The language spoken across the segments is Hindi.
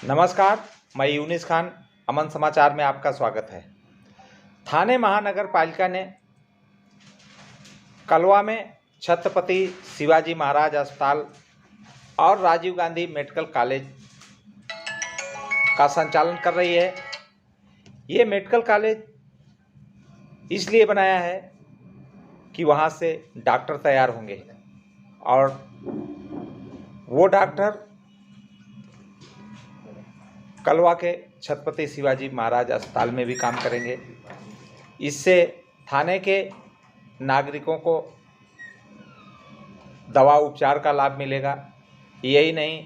नमस्कार, मैं यूनिस खान। अमन समाचार में आपका स्वागत है। थाने महानगर पालिका ने कलवा में छत्रपति शिवाजी महाराज अस्पताल और राजीव गांधी मेडिकल कॉलेज का संचालन कर रही है। ये मेडिकल कॉलेज इसलिए बनाया है कि वहाँ से डॉक्टर तैयार होंगे और वो डॉक्टर कलवा के छत्रपति शिवाजी महाराज अस्पताल में भी काम करेंगे। इससे थाने के नागरिकों को दवा उपचार का लाभ मिलेगा। यही नहीं,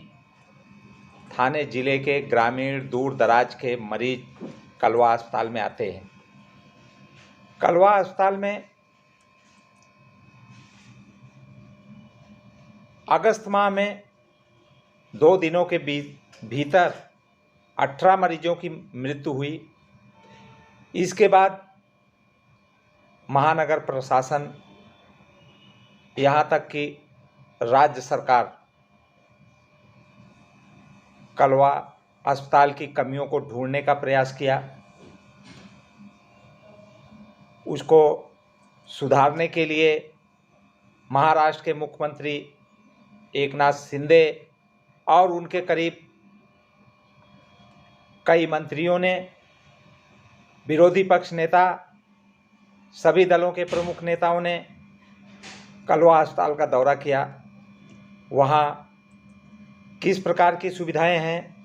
थाने ज़िले के ग्रामीण दूर दराज के मरीज कलवा अस्पताल में आते हैं। कलवा अस्पताल में अगस्त माह में 2 दिनों के भीतर 18 मरीजों की मृत्यु हुई। इसके बाद महानगर प्रशासन यहाँ तक कि राज्य सरकार कलवा अस्पताल की कमियों को ढूंढने का प्रयास किया। उसको सुधारने के लिए महाराष्ट्र के मुख्यमंत्री एकनाथ शिंदे और उनके करीब कई मंत्रियों ने, विरोधी पक्ष नेता, सभी दलों के प्रमुख नेताओं ने कलवा अस्पताल का दौरा किया। वहाँ किस प्रकार की सुविधाएं हैं,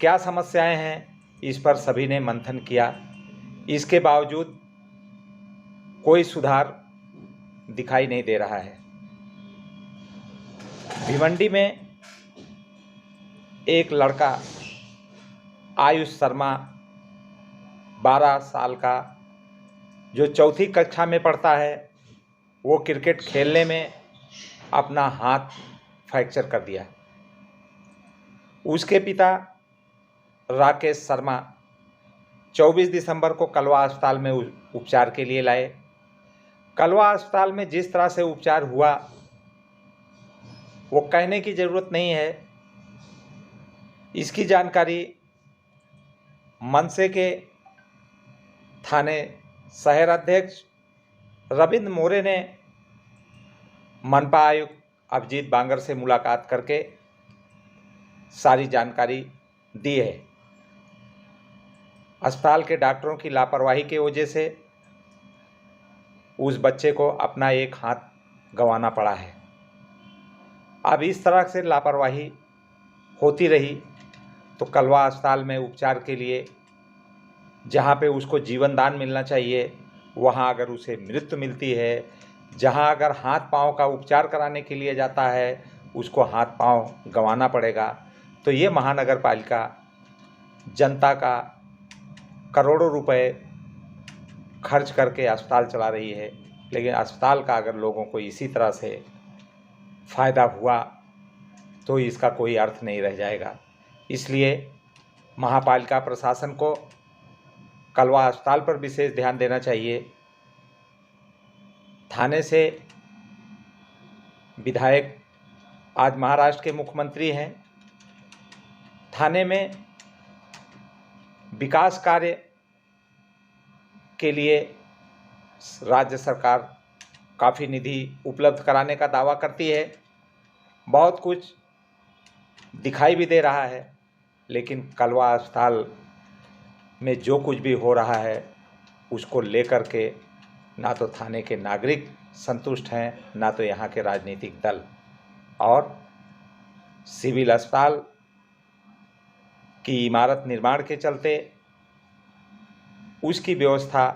क्या समस्याएं हैं, इस पर सभी ने मंथन किया। इसके बावजूद कोई सुधार दिखाई नहीं दे रहा है। भिवंडी में एक लड़का आयुष शर्मा 12 साल का, जो 4ठी कक्षा में पढ़ता है, वो क्रिकेट खेलने में अपना हाथ फ्रैक्चर कर दिया। उसके पिता राकेश शर्मा 24 दिसंबर को कलवा अस्पताल में उपचार के लिए लाए। कलवा अस्पताल में जिस तरह से उपचार हुआ वो कहने की ज़रूरत नहीं है। इसकी जानकारी मनसे के थाने शहर अध्यक्ष रविंद्र मोरे ने मनपा आयुक्त अभिजीत बांगर से मुलाकात करके सारी जानकारी दी है। अस्पताल के डॉक्टरों की लापरवाही की वजह से उस बच्चे को अपना एक हाथ गंवाना पड़ा है। अब इस तरह से लापरवाही होती रही तो कलवा अस्पताल में उपचार के लिए जहाँ पे उसको जीवन दान मिलना चाहिए, वहाँ अगर उसे मृत्यु मिलती है, जहाँ अगर हाथ पांव का उपचार कराने के लिए जाता है उसको हाथ पांव गंवाना पड़ेगा। तो ये महानगर पालिका जनता का करोड़ों रुपए खर्च करके अस्पताल चला रही है, लेकिन अस्पताल का अगर लोगों को इसी तरह से फ़ायदा हुआ तो इसका कोई अर्थ नहीं रह जाएगा। इसलिए महापालिका प्रशासन को कलवा अस्पताल पर विशेष ध्यान देना चाहिए। थाने से विधायक आज महाराष्ट्र के मुख्यमंत्री हैं। थाने में विकास कार्य के लिए राज्य सरकार काफ़ी निधि उपलब्ध कराने का दावा करती है। बहुत कुछ दिखाई भी दे रहा है, लेकिन कलवा अस्पताल में जो कुछ भी हो रहा है उसको लेकर के ना तो थाने के नागरिक संतुष्ट हैं, ना तो यहाँ के राजनीतिक दल। और सिविल अस्पताल की इमारत निर्माण के चलते उसकी व्यवस्था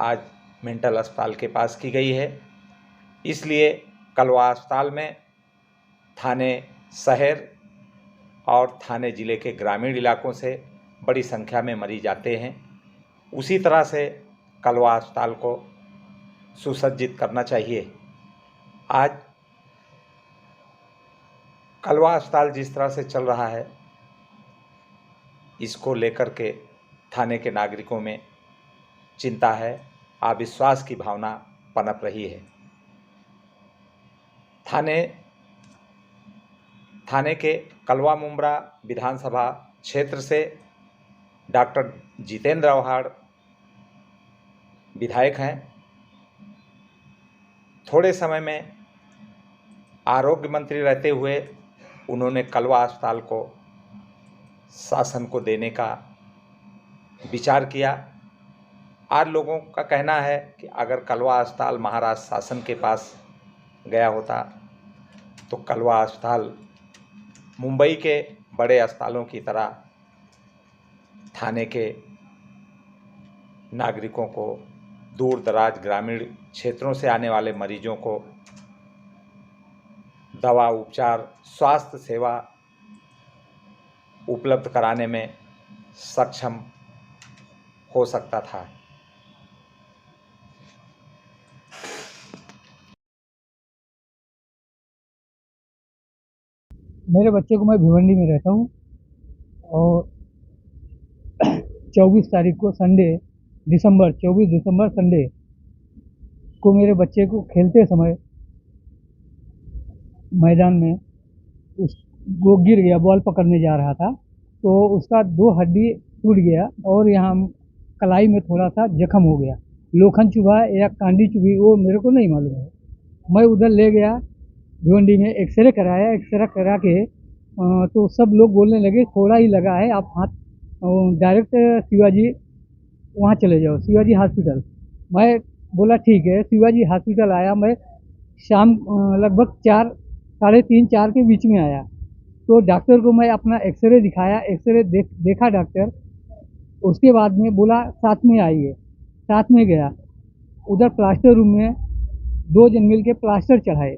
आज मेंटल अस्पताल के पास की गई है। इसलिए कलवा अस्पताल में थाने शहर और थाने ज़िले के ग्रामीण इलाकों से बड़ी संख्या में मरीज आते हैं। उसी तरह से कलवा अस्पताल को सुसज्जित करना चाहिए। आज कलवा अस्पताल जिस तरह से चल रहा है, इसको लेकर के थाने के नागरिकों में चिंता है, अविश्वास की भावना पनप रही है। थाने के कलवा मुमरा विधानसभा क्षेत्र से डॉक्टर जितेंद्र आव्हाड विधायक हैं। थोड़े समय में आरोग्य मंत्री रहते हुए उन्होंने कलवा अस्पताल को शासन को देने का विचार किया। आज लोगों का कहना है कि अगर कलवा अस्पताल महाराष्ट्र शासन के पास गया होता तो कलवा अस्पताल मुंबई के बड़े अस्पतालों की तरह थाने के नागरिकों को, दूर दराज ग्रामीण क्षेत्रों से आने वाले मरीजों को दवा, उपचार, स्वास्थ्य सेवा उपलब्ध कराने में सक्षम हो सकता था। मेरे बच्चे को, मैं भिवंडी में रहता हूँ और 24 तारीख को संडे 24 दिसंबर संडे को मेरे बच्चे को खेलते समय मैदान में वो गिर गया, बॉल पकड़ने जा रहा था तो उसका 2 हड्डी टूट गया और यहाँ कलाई में थोड़ा सा जख्म हो गया। लोखंड चुभा या कांडी चुभी वो मेरे को नहीं मालूम है। मैं उधर ले गया भिवंडी में, एक्सरे कराया। एक्सरे करा के तो सब लोग बोलने लगे थोड़ा ही लगा है, आप हाथ डायरेक्ट शिवाजी वहाँ चले जाओ, शिवाजी हॉस्पिटल। मैं बोला ठीक है, शिवाजी हॉस्पिटल आया। मैं शाम लगभग 4, साढ़े 3, 4 के बीच में आया तो डॉक्टर को मैं अपना एक्सरे दिखाया। एक्सरे देखा डॉक्टर, उसके बाद में बोला साथ में आइए। साथ में गया, उधर प्लास्टर रूम में 2 जन मिल के प्लास्टर चढ़ाए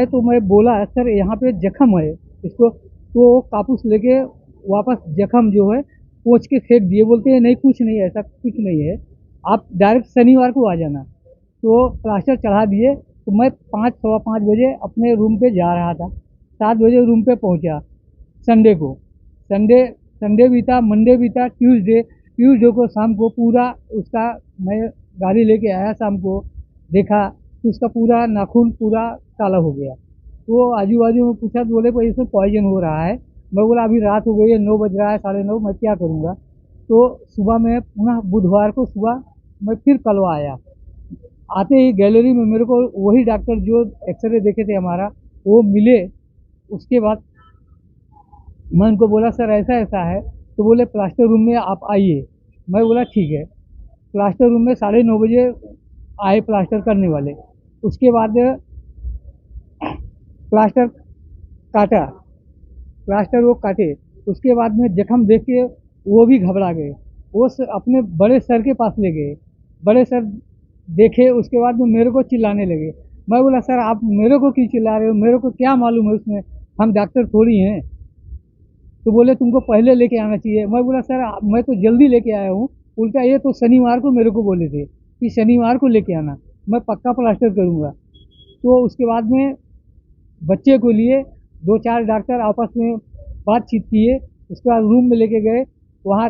तो मैं बोला सर यहाँ पे जख्म है इसको, तो कापूस लेके वापस जख्म जो है पोंछ के फेंक दिए। बोलते हैं नहीं कुछ नहीं, ऐसा कुछ नहीं है, आप डायरेक्ट शनिवार को आ जाना। तो प्लास्टर चढ़ा दिए तो मैं 5, सवा 5 बजे अपने रूम पे जा रहा था। 7 बजे रूम पे पहुंचा संडे को। संडे भी था, मंडे भी था, ट्यूसडे को शाम को पूरा उसका मैं गाड़ी लेके आया। शाम को देखा तो उसका पूरा नाखून पूरा काला हो गया। तो आजू बाजू में पूछा तो बोले भाई इसमें पॉइजन हो रहा है। मैं बोला अभी रात हो गई है, 9 बज रहा है, 9:30, मैं क्या करूँगा। तो सुबह में पुनः बुधवार को सुबह मैं फिर कलवा आया। आते ही गैलरी में मेरे को वही डॉक्टर जो एक्सरे देखे थे हमारा वो मिले। उसके बाद मैं उनको बोला सर ऐसा ऐसा है, तो बोले प्लास्टर रूम में आप आइए। मैं बोला ठीक है। प्लास्टर रूम में 9:30 बजे आए प्लास्टर करने वाले। उसके बाद प्लास्टर वो काटे। उसके बाद में जख्म देख के वो भी घबरा गए। वो अपने बड़े सर के पास ले गए। बड़े सर देखे, उसके बाद में मेरे को चिल्लाने लगे। मैं बोला सर आप मेरे को क्यों चिल्ला रहे हो, मेरे को क्या मालूम है उसमें, हम डॉक्टर थोड़ी हैं। तो बोले तुमको पहले लेके आना चाहिए। मैं बोला सर मैं तो जल्दी लेके आया हूँ, उल्टा ये तो शनिवार को मेरे को बोले थे कि शनिवार को लेके आना, मैं पक्का प्लास्टर करूँगा। तो उसके बाद में बच्चे को लिए 2-4 डॉक्टर आपस में बातचीत किए। उसके बाद रूम में लेके गए, वहाँ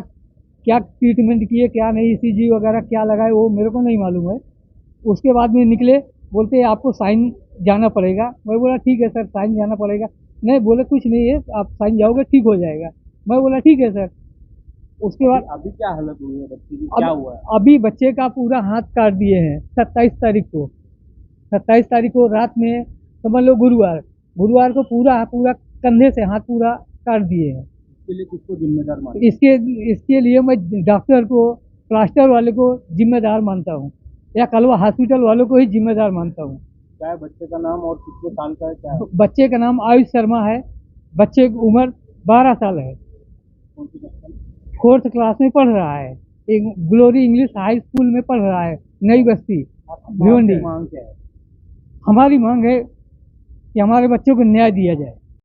क्या ट्रीटमेंट किए क्या नहीं, ECG वगैरह क्या लगाए वो मेरे को नहीं मालूम है। उसके बाद में निकले, बोलते हैं आपको साइन जाना पड़ेगा। मैं बोला ठीक है सर साइन जाना पड़ेगा। नहीं, बोले कुछ नहीं है, आप साइन जाओगे ठीक हो जाएगा। मैं बोला ठीक है सर। उसके बाद अभी क्या हालत हुई है बच्चे की, क्या हुआ है? अभी बच्चे का पूरा हाथ काट दिए हैं 27 तारीख को। 27 तारीख को रात में, समझ लो गुरुवार को पूरा कंधे से हाथ पूरा काट दिए हैं। इसके लिए किसको जिम्मेदार मानते? इसके लिए मैं डॉक्टर को, प्लास्टर वाले को जिम्मेदार मानता हूँ, या कलवा हॉस्पिटल वालों को ही जिम्मेदार मानता हूँ। क्या है बच्चे का नाम और कितने साल का है, क्या है? बच्चे का नाम आयुष शर्मा है। बच्चे की उम्र 12 साल है। 4th क्लास में पढ़ रहा है, एक ग्लोरी इंग्लिश हाई स्कूल में पढ़ रहा है, नई बस्ती भिवंडी। मांग क्या है? हमारी मांग है कि हमारे बच्चों को न्याय दिया जाए।